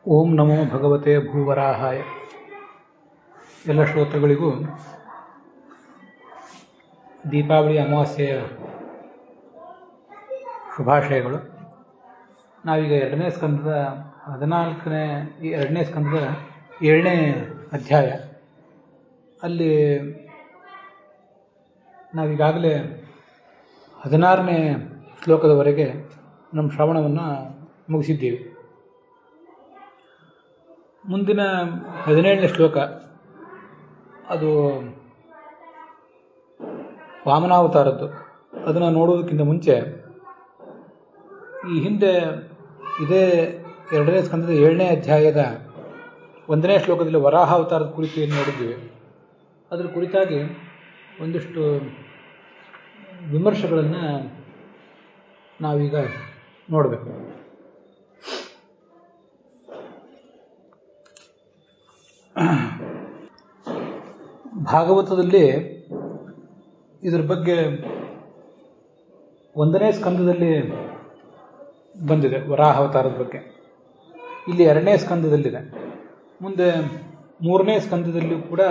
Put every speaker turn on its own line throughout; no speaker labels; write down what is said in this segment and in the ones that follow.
ಓಂ ನಮೋ ಭಗವತೆ ಭೂವರಾಹಾಯ. ಎಲ್ಲ ಶ್ರೋತೃಗಳಿಗೂ ದೀಪಾವಳಿ ಅಮಾವಾಸ್ಯೆಯ ಶುಭಾಶಯಗಳು. ನಾವೀಗ ಎರಡನೇ ಸ್ಕಂದದ 7ನೇ ಅಧ್ಯಾಯ. ಅಲ್ಲಿ ನಾವೀಗಾಗಲೇ 16ನೇ ಶ್ಲೋಕದವರೆಗೆ ನಮ್ಮ ಶ್ರವಣವನ್ನು ಮುಗಿಸಿದ್ದೀವಿ. ಮುಂದಿನ 17ನೇ ಶ್ಲೋಕ ಅದು ವಾಮನಾವತಾರದ್ದು. ಅದನ್ನು ನೋಡುವುದಕ್ಕಿಂತ ಮುಂಚೆ ಈ ಹಿಂದೆ ಇದೇ 2ನೇ ಸ್ಕಂದದ 7ನೇ ಅಧ್ಯಾಯದ 1ನೇ ಶ್ಲೋಕದಲ್ಲಿ ವರಾಹ ಅವತಾರದ ಕುರಿತು ಏನು ನೋಡಿದ್ದೀವಿ, ಅದರ ಕುರಿತಾಗಿ ಒಂದಿಷ್ಟು ವಿಮರ್ಶೆಗಳನ್ನು ನಾವೀಗ ನೋಡಬೇಕು. ಭಾಗವತದಲ್ಲಿ ಇದರ ಬಗ್ಗೆ 1ನೇ ಸ್ಕಂದದಲ್ಲಿ ಬಂದಿದೆ, ವರಾಹ ಅವತಾರದ ಬಗ್ಗೆ. ಇಲ್ಲಿ 2ನೇ ಸ್ಕಂದದಲ್ಲಿದೆ, ಮುಂದೆ 3ನೇ ಸ್ಕಂದದಲ್ಲಿಯೂ ಕೂಡ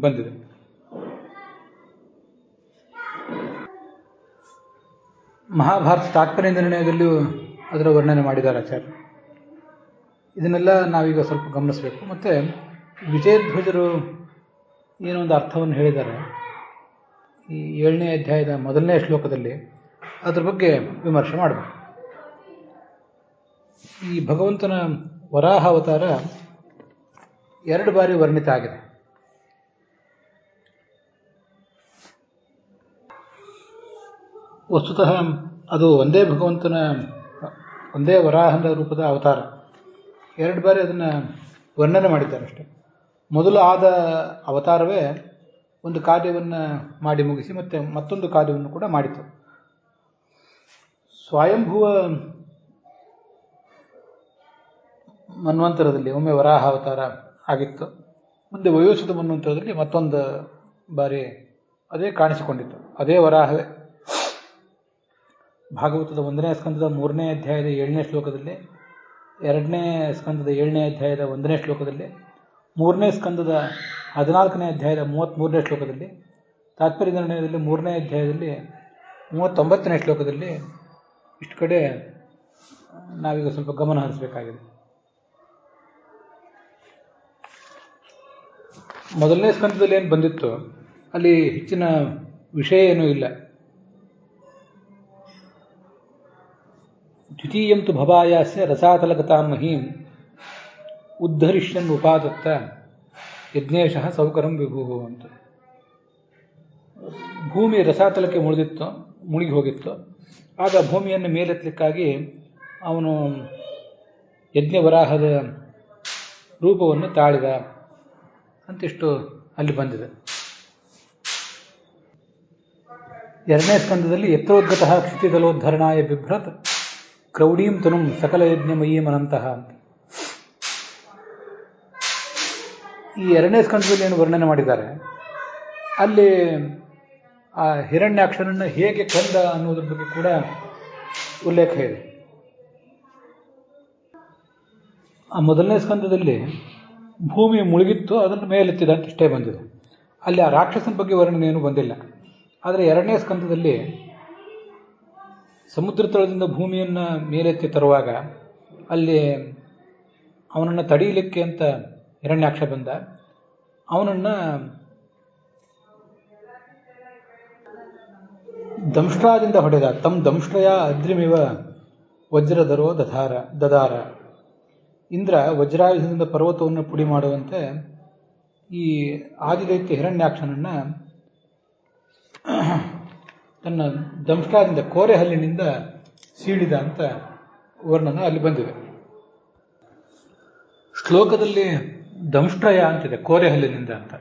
ಬಂದಿದೆ. ಮಹಾಭಾರತ ತಾತ್ಪರ್ಯ ನಿರ್ಣಯದಲ್ಲಿಯೂ ಅದರ ವರ್ಣನೆ ಮಾಡಿದ್ದಾರೆ ಆಚಾರ್ಯ. ಇದನ್ನೆಲ್ಲ ನಾವೀಗ ಸ್ವಲ್ಪ ಗಮನಿಸಬೇಕು. ಮತ್ತು ವಿಜಯಧ್ವಜರು ಏನೋ ಒಂದು ಅರ್ಥವನ್ನು ಹೇಳಿದ್ದಾರೆ ಈ 7ನೇ ಅಧ್ಯಾಯದ 1ನೇ ಶ್ಲೋಕದಲ್ಲಿ, ಅದರ ಬಗ್ಗೆ ವಿಮರ್ಶೆ ಮಾಡಬೇಕು. ಈ ಭಗವಂತನ ವರಾಹ ಅವತಾರ 2 ಬಾರಿ ವರ್ಣಿತ ಆಗಿದೆ. ವಸ್ತುತಃ ಅದು ಒಂದೇ ಭಗವಂತನ, ಒಂದೇ ವರಾಹನ ರೂಪದ ಅವತಾರ. 2 ಬಾರಿ ಅದನ್ನು ವರ್ಣನೆ ಮಾಡಿದ್ದಾರೆ ಅಷ್ಟೆ. ಮೊದಲು ಆದ ಅವತಾರವೇ ಒಂದು ಕಾರ್ಯವನ್ನು ಮಾಡಿ ಮುಗಿಸಿ ಮತ್ತೆ ಮತ್ತೊಂದು ಕಾರ್ಯವನ್ನು ಕೂಡ ಮಾಡಿತು. ಸ್ವಯಂಭುವ ಮನ್ವಂತರದಲ್ಲಿ ಒಮ್ಮೆ ವರಾಹ ಅವತಾರ ಆಗಿತ್ತು, ಮುಂದೆ ವಯೋಸುತ ಮನ್ವಂತರದಲ್ಲಿ ಮತ್ತೊಂದು ಬಾರಿ ಅದೇ ಕಾಣಿಸಿಕೊಂಡಿತ್ತು, ಅದೇ ವರಾಹವೇ. ಭಾಗವತದ 1ನೇ ಸ್ಕಂದದ 3ನೇ ಅಧ್ಯಾಯದ 7ನೇ ಶ್ಲೋಕದಲ್ಲಿ, 2ನೇ ಸ್ಕಂದದ 7ನೇ ಅಧ್ಯಾಯದ 1ನೇ ಶ್ಲೋಕದಲ್ಲಿ, 3ನೇ ಸ್ಕಂದದ 14ನೇ ಅಧ್ಯಾಯದ 33ನೇ ಶ್ಲೋಕದಲ್ಲಿ, ತಾತ್ಪರ್ಯ ನಿರ್ಣಯದಲ್ಲಿ 3ನೇ ಅಧ್ಯಾಯದಲ್ಲಿ 39ನೇ ಶ್ಲೋಕದಲ್ಲಿ, ಇಷ್ಟು ಕಡೆ ನಾವೀಗ ಸ್ವಲ್ಪ ಗಮನ ಹರಿಸಬೇಕಾಗಿದೆ. 1ನೇ ಸ್ಕಂದದಲ್ಲಿ ಏನು ಬಂದಿತ್ತು ಅಲ್ಲಿ ಹೆಚ್ಚಿನ ವಿಷಯ ಏನೂ ಇಲ್ಲ. ದ್ವಿತೀಯಂತು ಭವಾಯಾಸ್ಯ ರಸಾತಲಗತಾಂ ಮಹೀಂ ಉದ್ಧರಿಷ್ಯನ್ ಉಪಾದತ್ತ ಯಜ್ಞೇಶಃ ಸೌಕರಂ ವಿಭೂ ಅಂತ. ಭೂಮಿ ರಸಾತಲಕ್ಕೆ ಮುಳುಗಿ ಹೋಗಿತ್ತು. ಆಗ ಭೂಮಿಯನ್ನು ಮೇಲೆತ್ತಲಿಕ್ಕಾಗಿ ಅವನು ಯಜ್ಞವರಾಹದ ರೂಪವನ್ನು ತಾಳಿದ ಅಂತಿಷ್ಟು ಅಲ್ಲಿ ಬಂದಿದೆ. 2ನೇ ಸ್ಕಂದದಲ್ಲಿ ಯತ್ರೋದ್ಗತಃ ಕ್ಷಿತಿತಲೋದ್ಧರಣಾಯ ಬಿಭ್ರತ್ ಕ್ರೌಡೀಂ ತನುಂ ಸಕಲ ಯಜ್ಞಮಯೀಮನಂತಹ ಅಂತ. ಈ 2ನೇ ಸ್ಕಂದದಲ್ಲಿ ಏನು ವರ್ಣನೆ ಮಾಡಿದ್ದಾರೆ ಅಲ್ಲಿ ಆ ಹಿರಣ್ಯಾಕ್ಷನನ್ನು ಹೇಗೆ ಕೊಂದ ಅನ್ನೋದ್ರ ಬಗ್ಗೆ ಕೂಡ ಉಲ್ಲೇಖ ಇದೆ. ಆ 1ನೇ ಸ್ಕಂದದಲ್ಲಿ ಭೂಮಿ ಮುಳುಗಿತ್ತು, ಅದನ್ನು ಮೇಲೆತ್ತಿದ ಅಂತ ಇಷ್ಟೇ ಬಂದಿದೆ. ಅಲ್ಲಿ ಆ ರಾಕ್ಷಸನ ಬಗ್ಗೆ ವರ್ಣನೆ ಏನೂ ಬಂದಿಲ್ಲ. ಆದರೆ 2ನೇ ಸ್ಕಂದದಲ್ಲಿ ಸಮುದ್ರ ತಳದಿಂದ ಭೂಮಿಯನ್ನು ಮೇಲೆತ್ತಿ ತರುವಾಗ ಅಲ್ಲಿ ಅವನನ್ನು ತಡೆಯಲಿಕ್ಕೆ ಅಂತ ಹಿರಣ್ಯಾಕ್ಷ ಬಂದ. ಅವನನ್ನು ದಂಷ್ಟ್ರಾದಿಂದ ಹೊಡೆದ. ತಮ್ ದಂಷ್ಟ್ರಯ ಅದ್ರಿಮಿವ ವಜ್ರಧರೋ ದದಾರ. ಇಂದ್ರ ವಜ್ರಾಯುಧದಿಂದ ಪರ್ವತವನ್ನು ಪುಡಿ ಮಾಡುವಂತೆ ಈ ಆದಿದೈತ್ಯ ಹಿರಣ್ಯಾಕ್ಷನನ್ನು ತನ್ನ ದಂಷ್ಟ್ರದಿಂದ, ಕೋರೆ ಹಲ್ಲಿನಿಂದ ಸೀಳಿದ ಅಂತ ವರ್ಣನ ಅಲ್ಲಿ ಬಂದಿದೆ. ಶ್ಲೋಕದಲ್ಲಿ ದಂಷ್ಟ್ರಯ ಅಂತಿದೆ, ಕೋರೆ ಹಲ್ಲಿನಿಂದ ಅಂತ.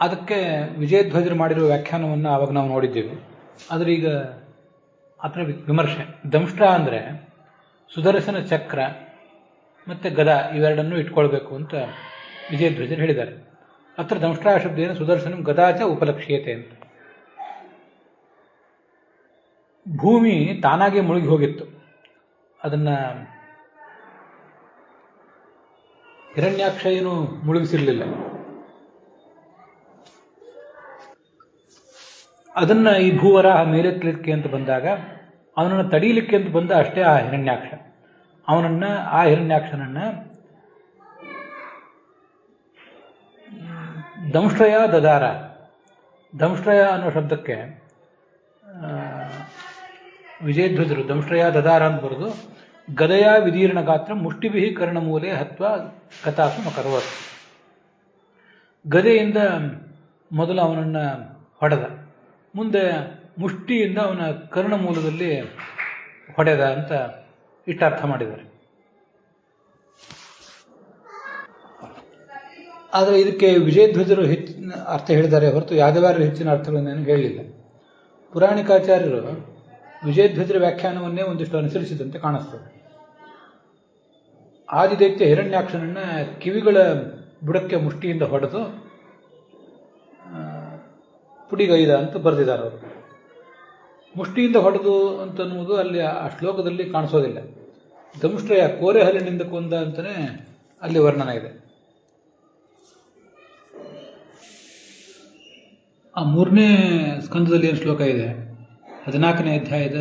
ಅದಕ್ಕೆ ವಿಜಯಧ್ವಜರು ಮಾಡಿರುವ ವ್ಯಾಖ್ಯಾನವನ್ನು ಆವಾಗ ನಾವು ನೋಡಿದ್ದೇವೆ. ಆದರೆ ಈಗ ಅದರ ವಿಮರ್ಶೆ. ದಂಷ್ಟ್ರ ಅಂದರೆ ಸುದರ್ಶನ ಚಕ್ರ ಮತ್ತು ಗದಾ ಇವೆರಡನ್ನೂ ಇಟ್ಕೊಳ್ಬೇಕು ಅಂತ ವಿಜಯಧ್ವಜರು ಹೇಳಿದ್ದಾರೆ. ಅತ್ರ ದಂಷ್ಟ್ರಾ ಶಬ್ದೇನ ಸುದರ್ಶನ ಗದಾಚ ಉಪಲಕ್ಷ್ಯತೆ ಅಂತ. ಭೂಮಿ ತಾನಾಗೆ ಮುಳುಗಿ ಹೋಗಿತ್ತು, ಅದನ್ನು ಹಿರಣ್ಯಾಕ್ಷ ಏನು ಮುಳುಗಿಸಿರ್ಲಿಲ್ಲ. ಅದನ್ನ ಈ ಭೂವರಾಹ ಮೇಲೆತ್ತಲಿಕ್ಕೆ ಅಂತ ಬಂದಾಗ ಅವನನ್ನು ತಡೀಲಿಕ್ಕೆ ಅಂತ ಬಂದ ಅಷ್ಟೇ ಆ ಹಿರಣ್ಯಾಕ್ಷ. ಆ ಹಿರಣ್ಯಾಕ್ಷನನ್ನ ದಂಶ್ರಯ ದದಾರ, ದಂಶ್ರಯ ಅನ್ನೋ ಶಬ್ದಕ್ಕೆ ವಿಜಯಧ್ವಜರು ದಂಶ್ರಯ ದದಾರ ಅಂತ ಬರೆದು ಗದಯ ವಿದೀರ್ಣ ಗಾತ್ರ ಮುಷ್ಟಿಭಿ ಕರ್ಣಮೂಲೆ ಹತ್ವ ಕಥಾಸು ಮಕರವತ್. ಗದೆಯಿಂದ ಮೊದಲು ಅವನನ್ನು ಹೊಡೆದ, ಮುಂದೆ ಮುಷ್ಟಿಯಿಂದ ಅವನ ಕರ್ಣಮೂಲದಲ್ಲಿ ಹೊಡೆದ ಅಂತ ಇಷ್ಟ ಅರ್ಥ ಮಾಡಿದ್ದಾರೆ. ಆದರೆ ಇದಕ್ಕೆ ವಿಜಯಧ್ವಜರು ಹೆಚ್ಚಿನ ಅರ್ಥ ಹೇಳಿದ್ದಾರೆ ಹೊರತು ಯಾದವಾರರು ಹೆಚ್ಚಿನ ಅರ್ಥಗಳನ್ನೇನು ಹೇಳಲಿಲ್ಲ. ಪುರಾಣಿಕಾಚಾರ್ಯರು ವಿಜಯಧ್ವಜರ ವ್ಯಾಖ್ಯಾನವನ್ನೇ ಒಂದಿಷ್ಟು ಅನುಸರಿಸಿದಂತೆ ಕಾಣಿಸ್ತದೆ. ಆದಿದೈತ್ಯ ಹಿರಣ್ಯಾಕ್ಷನನ್ನ ಕಿವಿಗಳ ಬುಡಕ್ಕೆ ಮುಷ್ಟಿಯಿಂದ ಹೊಡೆದು ಪುಡಿಗೈದ ಅಂತ ಬರೆದಿದ್ದಾರೆ ಅವರು. ಮುಷ್ಟಿಯಿಂದ ಹೊಡೆದು ಅಂತನ್ನುವುದು ಅಲ್ಲಿ ಆ ಶ್ಲೋಕದಲ್ಲಿ ಕಾಣಿಸೋದಿಲ್ಲ. ದಂಶ್ರಯ ಕೋರೆ ಹಲ್ಲಿನಿಂದ ಕೊಂದ ಅಂತಲೇ ಅಲ್ಲಿ ವರ್ಣನ ಇದೆ. ಆ 3ನೇ ಸ್ಕಂದದಲ್ಲಿ ಏನು ಶ್ಲೋಕ ಇದೆ, 14ನೇ ಅಧ್ಯಾಯದ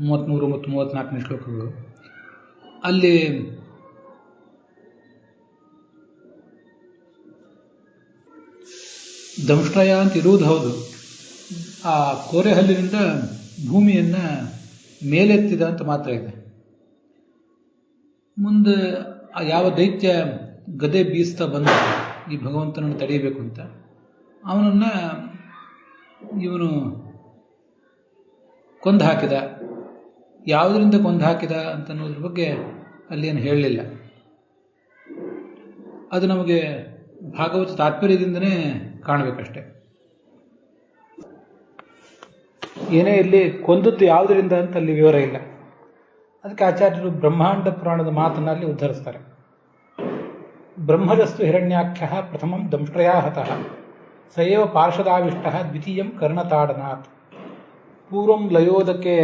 33 ಮತ್ತು 34ನೇ ಶ್ಲೋಕಗಳು, ಅಲ್ಲಿ ದಂಶ್ರಯ ಅಂತ ಇರುವುದು ಹೌದು. ಆ ಕೋರೆ ಹಲ್ಲಿನಿಂದ ಭೂಮಿಯನ್ನ ಮೇಲೆತ್ತಿದ ಅಂತ ಮಾತ್ರ ಇದೆ. ಮುಂದೆ ಯಾವ ದೈತ್ಯ ಗದೆ ಬೀಸ್ತಾ ಬಂದ ಈ ಭಗವಂತನನ್ನು ತಡೆಯಬೇಕು ಅಂತ, ಅವನನ್ನ ಇವನು ಕೊಂದು ಹಾಕಿದ. ಯಾವುದರಿಂದ ಕೊಂದು ಹಾಕಿದ ಅಂತನ್ನೋದ್ರ ಬಗ್ಗೆ ಅಲ್ಲಿ ಏನು ಹೇಳಲಿಲ್ಲ. ಅದು ನಮಗೆ ಭಾಗವತ ತಾತ್ಪರ್ಯದಿಂದನೇ ಕಾಣಬೇಕಷ್ಟೆ. ಏನೇ ಇಲ್ಲಿ ಕೊಂದದ್ದು ಯಾವುದರಿಂದ ಅಂತ ಅಲ್ಲಿ ವಿವರ ಇಲ್ಲ. ಅದಕ್ಕೆ ಆಚಾರ್ಯರು ಬ್ರಹ್ಮಾಂಡ ಪುರಾಣದ ಮಾತನಲ್ಲಿ ಉದ್ಧರಿಸ್ತಾರೆ. ಬ್ರಹ್ಮದಸ್ತು ಹಿರಣ್ಯಾಖ್ಯ ಪ್ರಥಮಂ ದಂಶ್ರಯಾ ಹತಃ ಸಯೇವ ಪಾರ್ಷದಾವಿಷ್ಟ ದ್ವಿತೀಯಂ ಕರ್ಣತಾಡನಾಥ್ ಪೂರ್ವಂ ಲಯೋದಕೆ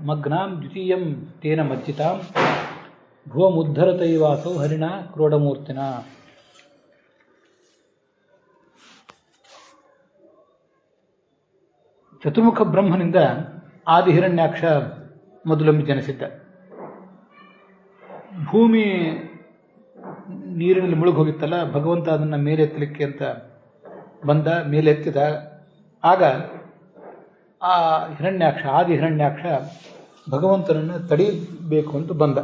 ಮಗ್ನಾಂ ದ್ವಿತೀಯಂ ತೇನ ಮಜ್ಜಿತಾಂ ಭುವಮುದ್ಧರತೈವಾಸೌ ಹರಿಣ ಕ್ರೋಡಮೂರ್ತಿನ. ಚತುರ್ಮುಖ ಬ್ರಹ್ಮನಿಂದ ಆದಿ ಹಿರಣ್ಯಾಕ್ಷ ಮೊದಲೊಮ್ಮೆ ಜನಿಸಿದ್ದ. ಭೂಮಿ ನೀರಿನಲ್ಲಿ ಮುಳುಗಿ ಹೋಗಿತ್ತಲ್ಲ, ಭಗವಂತ ಅದನ್ನು ಮೇಲೆತ್ತಲಿಕ್ಕೆ ಅಂತ ಬಂದ, ಮೇಲೆತ್ತಿದ. ಆಗ ಆ ಹಿರಣ್ಯಾಕ್ಷ, ಆದಿ ಹಿರಣ್ಯಾಕ್ಷ ಭಗವಂತನನ್ನು ತಡೀಬೇಕು ಅಂತ ಬಂದ.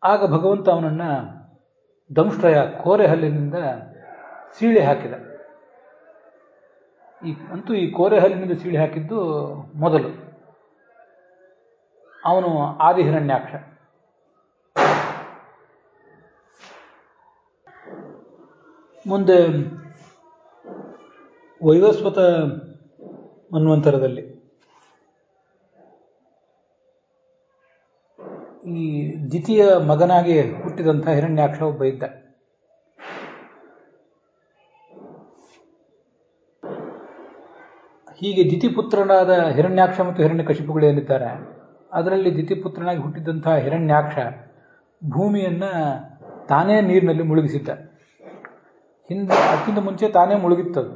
ಆಗ ಭಗವಂತ ಅವನನ್ನು ದಂಶ್ರಯ ಕೋರೆ ಹಲ್ಲಿನಿಂದ ಸೀಳಿ ಹಾಕಿದ. ಅಂತೂ ಈ ಕೋರೆ ಹಲ್ಲಿನಿಂದ ಸೀಳಿ ಹಾಕಿದ್ದು ಮೊದಲು. ಅವನು ಆದಿ ಹಿರಣ್ಯಾಕ್ಷ. ಮುಂದೆ ವೈವಸ್ವತ ಮನ್ವಂತರದಲ್ಲಿ ಈ ದ್ವಿತೀಯ ಮಗನಾಗಿ ಹುಟ್ಟಿದಂಥ ಹಿರಣ್ಯಾಕ್ಷ ಒಬ್ಬ ಇದ್ದ. ಹೀಗೆ ದಿತಿಪುತ್ರನಾದ ಹಿರಣ್ಯಾಕ್ಷ ಮತ್ತು ಹಿರಣ್ಯಕಶಿಪುಗಳು ಏನಿದ್ದಾರೆ, ಅದರಲ್ಲಿ ದಿತಿಪುತ್ರನಾಗಿ ಹುಟ್ಟಿದಂತಹ ಹಿರಣ್ಯಾಕ್ಷ ಭೂಮಿಯನ್ನ ತಾನೇ ನೀರಿನಲ್ಲಿ ಮುಳುಗಿಸಿದ್ದ. ಅದಕ್ಕಿಂತ ಮುಂಚೆ ತಾನೇ ಮುಳುಗಿತ್ತದು,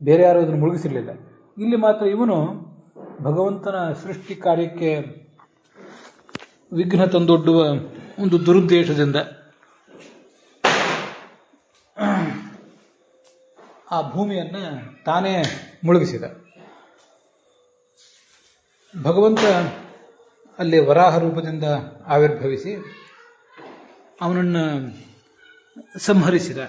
ಬೇರೆ ಯಾರು ಅದನ್ನು ಮುಳುಗಿಸಿರಲಿಲ್ಲ. ಇಲ್ಲಿ ಮಾತ್ರ ಇವನು ಭಗವಂತನ ಸೃಷ್ಟಿ ಕಾರ್ಯಕ್ಕೆ ವಿಘ್ನ ತಂದೊಡ್ಡುವ ಒಂದು ದುರುದ್ದೇಶದಿಂದ ಆ ಭೂಮಿಯನ್ನ ತಾನೇ ಮುಳುಗಿಸಿದ. ಭಗವಂತ ಅಲ್ಲಿ ವರಾಹ ರೂಪದಿಂದ ಆವಿರ್ಭವಿಸಿ ಅವನನ್ನು ಸಂಹರಿಸಿದ.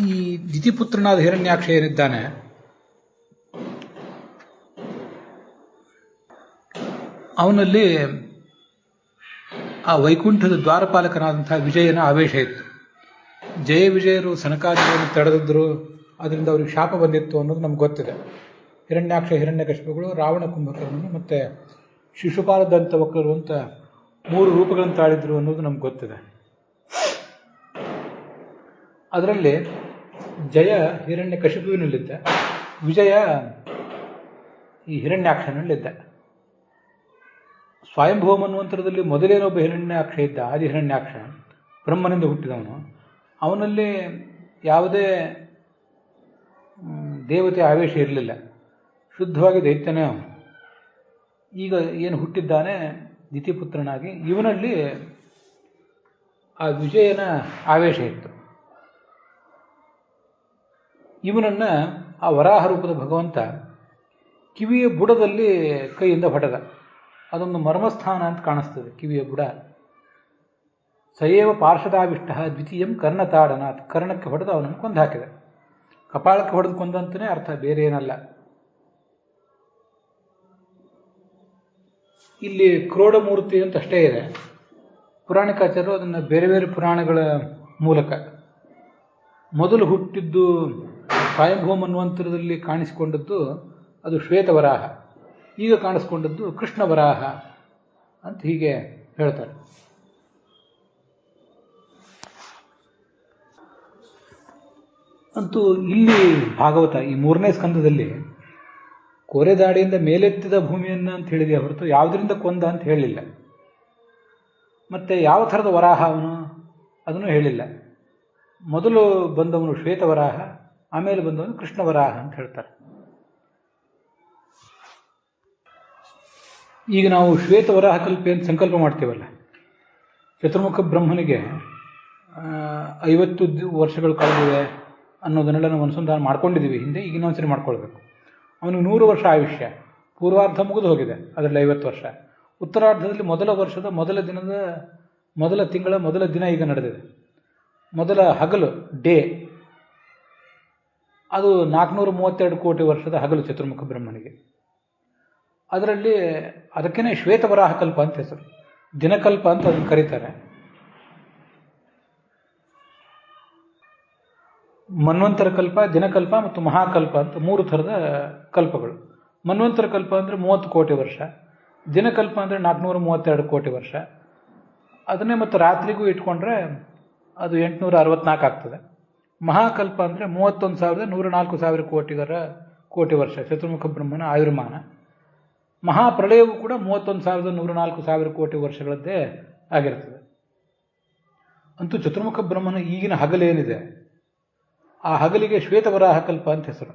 ಈ ದಿತಿಪುತ್ರನಾದ ಹಿರಣ್ಯಾಕ್ಷ ಏನಿದ್ದಾನೆ, ಅವನಲ್ಲಿ ಆ ವೈಕುಂಠದ ದ್ವಾರಪಾಲಕನಾದಂತಹ ವಿಜಯನ ಆವೇಶ ಇತ್ತು. ಜಯ ವಿಜಯರು ಸನಕಾದಿಗಳನ್ನು ತಡೆದಿದ್ರು, ಅದರಿಂದ ಅವ್ರಿಗೆ ಶಾಪ ಬಂದಿತ್ತು ಅನ್ನೋದು ನಮ್ಗೆ ಗೊತ್ತಿದೆ. ಹಿರಣ್ಯಾಕ್ಷ ಹಿರಣ್ಯಕಶಿಪುಗಳು ರಾವಣ ಕುಂಭಕರ್ಣನು ಮತ್ತೆ ಶಿಶುಪಾಲ ದಂತವಕ್ರರು ಅಂತ 3 ರೂಪಗಳನ್ನು ತಾಳಿದ್ರು ಅನ್ನೋದು ನಮ್ಗೆ ಗೊತ್ತಿದೆ. ಅದರಲ್ಲಿ ಜಯ ಹಿರಣ್ಯಕಶಿಪುವಿನಲ್ಲಿದ್ದ, ವಿಜಯ ಈ ಹಿರಣ್ಯಾಕ್ಷನಲ್ಲಿದ್ದ. ಸ್ವಯಂಭುವ ಮನ್ವಂತರದಲ್ಲಿ ಮೊದಲೇನೊಬ್ಬ ಹಿರಣ್ಯಾಕ್ಷ ಇದ್ದ, ಆದಿ ಹಿರಣ್ಯಾಕ್ಷ, ಬ್ರಹ್ಮನಿಂದ ಹುಟ್ಟಿದವನು. ಅವನಲ್ಲಿ ಯಾವುದೇ ದೇವತೆ ಆವೇಶ ಇರಲಿಲ್ಲ, ಶುದ್ಧವಾಗಿ ದೈತ್ಯನೇ ಅವನು. ಈಗ ಏನು ಹುಟ್ಟಿದ್ದಾನೆ ದಿತಿಪುತ್ರನಾಗಿ, ಇವನಲ್ಲಿ ಆ ವಿಜಯನ ಆವೇಶ ಇತ್ತು. ಇವನನ್ನ ಆ ವರಾಹ ರೂಪದ ಭಗವಂತ ಕಿವಿಯ ಬುಡದಲ್ಲಿ ಕೈಯಿಂದ ಹೊಡೆದ. ಅದೊಂದು ಮರ್ಮಸ್ಥಾನ ಅಂತ ಕಾಣಿಸ್ತದೆ, ಕಿವಿಯ ಬುಡ. ಸಯೇವ ಪಾರ್ಶ್ವದಾವಿಷ್ಟ ದ್ವಿತೀಯಂ ಕರ್ಣತಾಡನಾಥ್, ಕರ್ಣಕ್ಕೆ ಹೊಡೆದು ಅವನನ್ನು ಕೊಂದು ಹಾಕಿದ. ಕಪಾಳಕ್ಕೆ ಹೊಡೆದು ಕೊಂದಂತನೇ ಅರ್ಥ, ಬೇರೆ ಏನಲ್ಲ. ಇಲ್ಲಿ ಕ್ರೋಡಮೂರ್ತಿ ಅಂತ ಅಷ್ಟೇ ಇದೆ. ಪುರಾಣಿಕಾಚಾರ್ಯರು ಅದನ್ನು ಬೇರೆ ಬೇರೆ ಪುರಾಣಗಳ ಮೂಲಕ, ಮೊದಲು ಹುಟ್ಟಿದ್ದು ಸ್ವಯಂಭೂ ಮನ್ವಂತರದಲ್ಲಿ ಕಾಣಿಸಿಕೊಂಡದ್ದು ಅದು ಶ್ವೇತವರಾಹ, ಈಗ ಕಾಣಿಸ್ಕೊಂಡದ್ದು ಕೃಷ್ಣವರಾಹ ಅಂತ ಹೀಗೆ ಹೇಳ್ತಾರೆ. ಅಂತೂ ಇಲ್ಲಿ ಭಾಗವತ ಈ 3ನೇ ಸ್ಕಂದದಲ್ಲಿ ಕೋರೆದಾಡಿಯಿಂದ ಮೇಲೆತ್ತಿದ ಭೂಮಿಯನ್ನ ಅಂತ ಹೇಳಿದೆ ಹೊರತು ಯಾವುದರಿಂದ ಕೊಂದ ಅಂತ ಹೇಳಿಲ್ಲ. ಮತ್ತೆ ಯಾವ ಥರದ ವರಾಹ ಅವನು ಅದನ್ನು ಹೇಳಿಲ್ಲ. ಮೊದಲು ಬಂದವನು ಶ್ವೇತವರಾಹ, ಆಮೇಲೆ ಬಂದವನು ಕೃಷ್ಣವರಾಹ ಅಂತ ಹೇಳ್ತಾರೆ. ಈಗ ನಾವು ಶ್ವೇತವರಾಹ ಕಲ್ಪೆ ಅಂತ ಸಂಕಲ್ಪ ಮಾಡ್ತೀವಲ್ಲ, ಚತುರ್ಮುಖ ಬ್ರಹ್ಮನಿಗೆ 50 ವರ್ಷಗಳು ಕಳೆದಿವೆ ಅನ್ನೋದನ್ನೆಲ್ಲ ನಾವು ಅನುಸಂಧಾನ ಮಾಡ್ಕೊಂಡಿದ್ದೀವಿ ಹಿಂದೆ. ಈಗ ಇನ್ನೊಂದ್ಸರಿ ಮಾಡ್ಕೊಳ್ಬೇಕು. ಅವನಿಗೆ 100 ವರ್ಷ ಆಯುಷ್ಯ, ಪೂರ್ವಾರ್ಧ ಮುಗಿದು ಹೋಗಿದೆ, ಅದರಲ್ಲಿ 50 ವರ್ಷ. ಉತ್ತರಾರ್ಧದಲ್ಲಿ ಮೊದಲ ವರ್ಷದ ಮೊದಲ ದಿನದ ಮೊದಲ ತಿಂಗಳ ಮೊದಲ ದಿನ ಈಗ ನಡೆದಿದೆ. ಮೊದಲ ಹಗಲು ಡೇ, ಅದು 432 ಕೋಟಿ ವರ್ಷದ ಹಗಲು ಚತುರ್ಮುಖ ಬ್ರಹ್ಮನಿಗೆ. ಅದರಲ್ಲಿ ಅದಕ್ಕೇನೆ ಶ್ವೇತವರಾಹ ಕಲ್ಪ ಅಂತ ಹೆಸರು, ದಿನಕಲ್ಪ ಅಂತ ಅದನ್ನು ಕರೀತಾರೆ. ಮನ್ವಂತರ ಕಲ್ಪ, ದಿನಕಲ್ಪ ಮತ್ತು ಮಹಾಕಲ್ಪ ಅಂತ 3 ಥರದ ಕಲ್ಪಗಳು. ಮನ್ವಂತರ ಕಲ್ಪ ಅಂದರೆ 30 ಕೋಟಿ ವರ್ಷ, ದಿನಕಲ್ಪ ಅಂದರೆ 432 ಕೋಟಿ ವರ್ಷ. ಅದನ್ನೇ ಮತ್ತು ರಾತ್ರಿಗೂ ಇಟ್ಕೊಂಡ್ರೆ ಅದು 864 ಆಗ್ತದೆ. ಮಹಾಕಲ್ಪ ಅಂದರೆ 31,104,000 ಕೋಟಿ ವರ್ಷ ಚತುರ್ಮುಖ ಬ್ರಹ್ಮನ ಆಯುರ್ಮಾನ. ಮಹಾಪ್ರಳಯವೂ ಕೂಡ 31,104,000 ಕೋಟಿ ವರ್ಷಗಳದ್ದೇ ಆಗಿರ್ತದೆ. ಅಂತೂ ಚತುರ್ಮುಖ ಬ್ರಹ್ಮನ ಈಗಿನ ಹಗಲೇನಿದೆ, ಆ ಹಗಲಿಗೆ ಶ್ವೇತವರಾಹ ಕಲ್ಪ ಅಂತ ಹೆಸರು.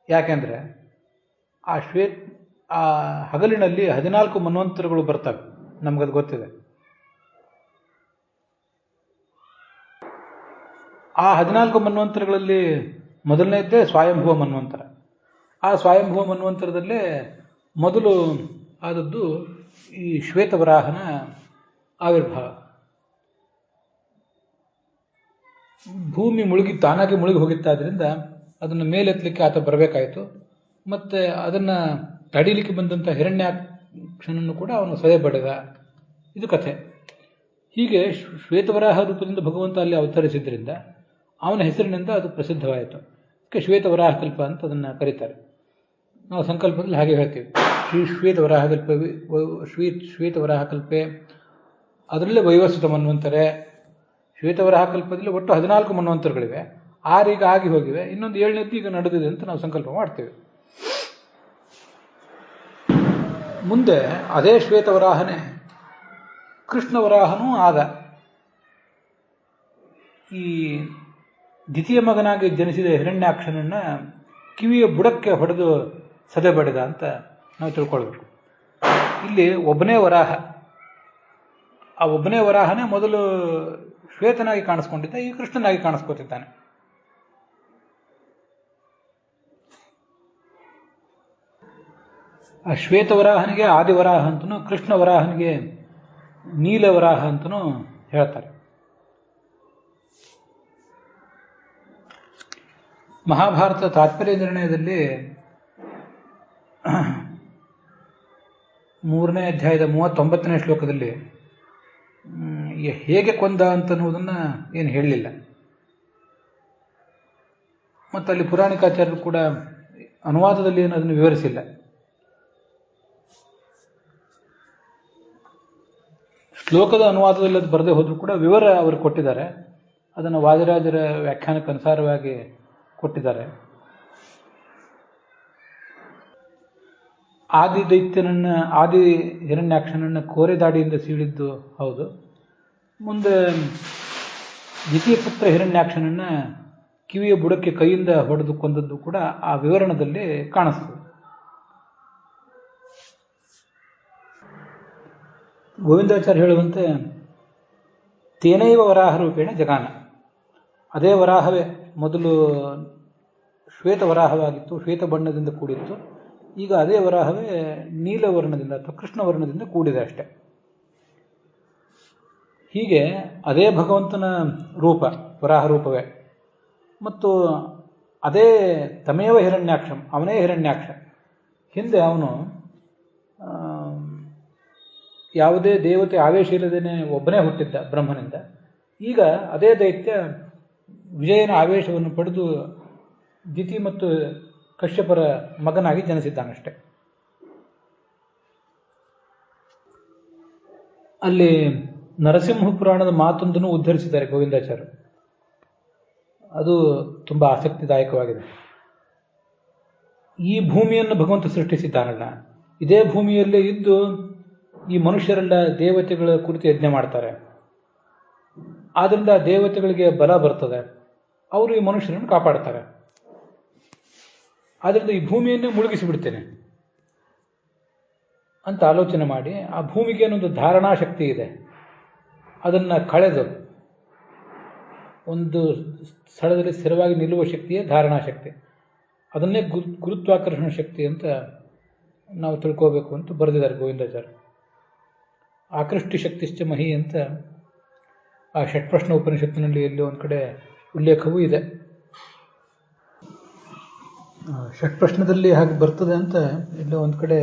ಯಾಕೆಂದರೆ ಆ ಹಗಲಿನಲ್ಲಿ 14 ಮನ್ವಂತರಗಳು ಬರ್ತವೆ, ನಮಗದು ಗೊತ್ತಿದೆ. ಆ 14 ಮನ್ವಂತರಗಳಲ್ಲಿ ಮೊದಲನೇದ್ದೇ ಸ್ವಯಂಭುವ ಮನ್ವಂತರ. ಆ ಸ್ವಯಂಭುವ ಮನ್ವಂತರದಲ್ಲೇ ಮೊದಲು ಆದದ್ದು ಈ ಶ್ವೇತವರಾಹನ ಆವಿರ್ಭಾವ. ಭೂಮಿ ತಾನಾಗಿ ಮುಳುಗಿ ಹೋಗಿತ್ತಾದ್ರಿಂದ ಅದನ್ನು ಮೇಲೆತ್ತಲಿಕ್ಕೆ ಆತ ಬರಬೇಕಾಯಿತು. ಮತ್ತೆ ಅದನ್ನು ತಡೀಲಿಕ್ಕೆ ಬಂದಂಥ ಹಿರಣ್ಯಾಕ್ಷನನ್ನು ಕೂಡ ಅವನು ಸದೆ ಬಡಿದ. ಇದು ಕಥೆ. ಹೀಗೆ ಶ್ವೇತವರಾಹ ರೂಪದಿಂದ ಭಗವಂತ ಅಲ್ಲಿ ಅವತರಿಸಿದ್ರಿಂದ ಅವನ ಹೆಸರಿನಿಂದ ಅದು ಪ್ರಸಿದ್ಧವಾಯಿತು. ಅದಕ್ಕೆ ಶ್ವೇತವರಾಹ ಕಲ್ಪ ಅಂತ ಅದನ್ನು ಕರೀತಾರೆ. ನಾವು ಸಂಕಲ್ಪದಲ್ಲಿ ಹಾಗೆ ಹೇಳ್ತೀವಿ, ಶ್ವೇತವರಾಹ ಕಲ್ಪೆ, ಶ್ವೇತವರಾಹ ಕಲ್ಪೆ. ಅದರಲ್ಲೇ ವೈವಸ್ವತ ಮನ್ವಂತರೆ. ಶ್ವೇತವರಾಹ ಕಲ್ಪದಲ್ಲಿ ಒಟ್ಟು 14 ಮನ್ವಂತರಗಳಿವೆ. 6 ಈಗ ಆಗಿ ಹೋಗಿವೆ, ಇನ್ನೊಂದು 7ನೇದ್ದು ಈಗ ನಡೆದಿದೆ ಅಂತ ನಾವು ಸಂಕಲ್ಪ ಮಾಡ್ತೇವೆ. ಮುಂದೆ ಅದೇ ಶ್ವೇತವರಾಹನೇ ಕೃಷ್ಣವರಾಹನೂ ಆದ. ಈ ದ್ವಿತೀಯ ಮಗನಾಗಿ ಜನಿಸಿದ ಹಿರಣ್ಯಾಕ್ಷನನ್ನ ಕಿವಿಯ ಬುಡಕ್ಕೆ ಹೊಡೆದು ಸದೆ ಬಡಿದ ಅಂತ ನಾವು ತಿಳ್ಕೊಳ್ಬೇಕು. ಇಲ್ಲಿ ಒಬ್ಬನೇ ವರಾಹ, ಆ ಒಬ್ಬನೇ ವರಾಹನೇ ಮೊದಲು ಶ್ವೇತನಾಗಿ ಕಾಣಿಸ್ಕೊಂಡಿದ್ದ, ಈ ಕೃಷ್ಣನಾಗಿ ಕಾಣಿಸ್ಕೊತಿದ್ದಾನೆ. ಆ ಶ್ವೇತವರಾಹನಿಗೆ ಆದಿವರಾಹ ಅಂತನೂ, ಕೃಷ್ಣವರಾಹನಿಗೆ ನೀಲವರಾಹ ಅಂತನೂ ಹೇಳ್ತಾರೆ. ಮಹಾಭಾರತ ತಾತ್ಪರ್ಯ ನಿರ್ಣಯದಲ್ಲಿ 3ನೇ ಅಧ್ಯಾಯದ 39ನೇ ಶ್ಲೋಕದಲ್ಲಿ ಹೇಗೆ ಕೊಂದ ಅಂತನ್ನುವುದನ್ನು ಏನು ಹೇಳಲಿಲ್ಲ. ಮತ್ತು ಅಲ್ಲಿ ಪುರಾಣಿಕಾಚಾರ್ಯರು ಕೂಡ ಅನುವಾದದಲ್ಲಿ ಏನು ಅದನ್ನು ವಿವರಿಸಿಲ್ಲ. ಶ್ಲೋಕದ ಅನುವಾದದಲ್ಲಿ ಅದು ಬರದೇ ಹೋದರೂ ಕೂಡ ವಿವರ ಅವರು ಕೊಟ್ಟಿದ್ದಾರೆ. ಅದನ್ನು ವಾದಿರಾಜರ ವ್ಯಾಖ್ಯಾನಕ್ಕೆ ಅನುಸಾರವಾಗಿ ಕೊಟ್ಟಿದ್ದಾರೆ. ಆದಿ ದೈತ್ಯನನ್ನ, ಆದಿ ಹಿರಣ್ಯಾಕ್ಷನನ್ನ ಕೋರೆದಾಡಿಯಿಂದ ಸೀಳಿದ್ದು ಹೌದು. ಮುಂದೆ ದ್ವಿತೀಯ ಪುತ್ರ ಹಿರಣ್ಯಾಕ್ಷನನ್ನ ಕಿವಿಯ ಬುಡಕ್ಕೆ ಕೈಯಿಂದ ಹೊಡೆದು ಕೊಂದದ್ದು ಕೂಡ ಆ ವಿವರಣದಲ್ಲಿ ಕಾಣಿಸ್ತದೆ. ಗೋವಿಂದಾಚಾರ್ಯ ಹೇಳುವಂತೆ ತೇನೈವ ವರಾಹ ರೂಪೇಣ ಜಗಾನ, ಅದೇ ವರಾಹವೇ ಮೊದಲು ಶ್ವೇತ ವರಾಹವಾಗಿತ್ತು, ಶ್ವೇತ ಬಣ್ಣದಿಂದ ಕೂಡಿತ್ತು. ಈಗ ಅದೇ ವರಾಹವೇ ನೀಲವರ್ಣದಿಂದ ಅಥವಾ ಕೃಷ್ಣ ವರ್ಣದಿಂದ ಕೂಡಿದೆ ಅಷ್ಟೆ. ಹೀಗೆ ಅದೇ ಭಗವಂತನ ರೂಪ, ವರಾಹ ರೂಪವೇ, ಮತ್ತು ಅದೇ ತಮೇವ ಹಿರಣ್ಯಾಕ್ಷಂ, ಅವನೇ ಹಿರಣ್ಯಾಕ್ಷ. ಹಿಂದೆ ಅವನು ಯಾವುದೇ ದೇವತೆ ಆವೇಶ ಇಲ್ಲದೇನೆ ಒಬ್ಬನೇ ಹುಟ್ಟಿದ್ದ ಬ್ರಹ್ಮನಿಂದ. ಈಗ ಅದೇ ದೈತ್ಯ ವಿಜಯನ ಆವೇಶವನ್ನು ಪಡೆದು ದಿತಿ ಮತ್ತು ಕಶ್ಯಪರ ಮಗನಾಗಿ ಜನಿಸಿದ್ದಾನಷ್ಟೆ. ಅಲ್ಲಿ ನರಸಿಂಹ ಪುರಾಣದ ಮಾತೊಂದನ್ನು ಉದ್ಧರಿಸಿದ್ದಾರೆ ಗೋವಿಂದಾಚಾರ್ಯರು. ಅದು ತುಂಬಾ ಆಸಕ್ತಿದಾಯಕವಾಗಿದೆ. ಈ ಭೂಮಿಯನ್ನು ಭಗವಂತ ಸೃಷ್ಟಿಸಿದ್ದಾನಲ್ಲ, ಇದೇ ಭೂಮಿಯಲ್ಲೇ ಇದ್ದು ಈ ಮನುಷ್ಯರೆಲ್ಲ ದೇವತೆಗಳ ಕುರಿತು ಯಜ್ಞ ಮಾಡ್ತಾರೆ. ಆದ್ರಿಂದ ದೇವತೆಗಳಿಗೆ ಬಲ ಬರ್ತದೆ, ಅವರು ಈ ಮನುಷ್ಯರನ್ನು ಕಾಪಾಡ್ತಾರೆ. ಆದ್ರಿಂದ ಈ ಭೂಮಿಯನ್ನೇ ಮುಳುಗಿಸಿಬಿಡ್ತೇನೆ ಅಂತ ಆಲೋಚನೆ ಮಾಡಿ, ಆ ಭೂಮಿಗೆ ಏನೊಂದು ಧಾರಣಾ ಶಕ್ತಿ ಇದೆ, ಅದನ್ನ ಕಳೆದು ಒಂದು ಸ್ಥಳದಲ್ಲಿ ಸ್ಥಿರವಾಗಿ ನಿಲ್ಲುವ ಶಕ್ತಿಯೇ ಧಾರಣಾ ಶಕ್ತಿ. ಅದನ್ನೇ ಗುರುತ್ವಾಕರ್ಷಣ ಶಕ್ತಿ ಅಂತ ನಾವು ತಿಳ್ಕೋಬೇಕು ಅಂತ ಬರೆದಿದ್ದಾರೆ ಗೋವಿಂದಾಚಾರ್ಯ. ಆಕೃಷ್ಟಿ ಶಕ್ತಿಶ್ಚ ಮಹಿ ಅಂತ ಆ ಷಟ್ಪ್ರಶ್ನ ಉಪನಿಷತ್ತಿನಲ್ಲಿ ಎಲ್ಲಿ ಒಂದು ಕಡೆ ಉಲ್ಲೇಖವೂ ಇದೆ. ಷಟ್ಪ್ರಶ್ನದಲ್ಲಿ ಹಾಗೆ ಬರ್ತದೆ ಅಂತ ಎಲ್ಲೋ ಒಂದು ಕಡೆ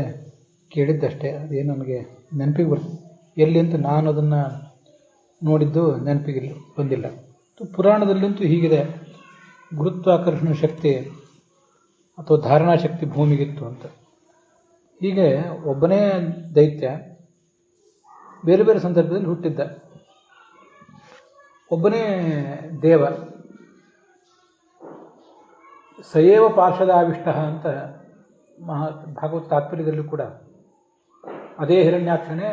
ಕೇಳಿದ್ದಷ್ಟೇ, ಅದೇನು ನನಗೆ ನೆನಪಿಗೆ ಬರ್ತದೆ. ಎಲ್ಲಿ ಅಂತ ನಾನು ಅದನ್ನು ನೋಡಿದ್ದು ನೆನಪಿಗೆ ಬಂದಿಲ್ಲ. ಪುರಾಣದಲ್ಲಂತೂ ಹೀಗಿದೆ, ಗುರುತ್ವಾಕರ್ಷಣ ಶಕ್ತಿ ಅಥವಾ ಧಾರಣಾ ಶಕ್ತಿ ಭೂಮಿಗಿತ್ತು ಅಂತ. ಹೀಗೆ ಒಬ್ಬನೇ ದೈತ್ಯ ಬೇರೆ ಬೇರೆ ಸಂದರ್ಭದಲ್ಲಿ ಹುಟ್ಟಿದ್ದ, ಒಬ್ಬನೇ ದೇವ. ಸಯೇವ ಪಾರ್ಶ್ವದಾವಿಷ್ಟ ಅಂತ ಭಾಗವತ ತಾತ್ಪರ್ಯದಲ್ಲೂ ಕೂಡ ಅದೇ ಹಿರಣ್ಯಾಕ್ಷನೇ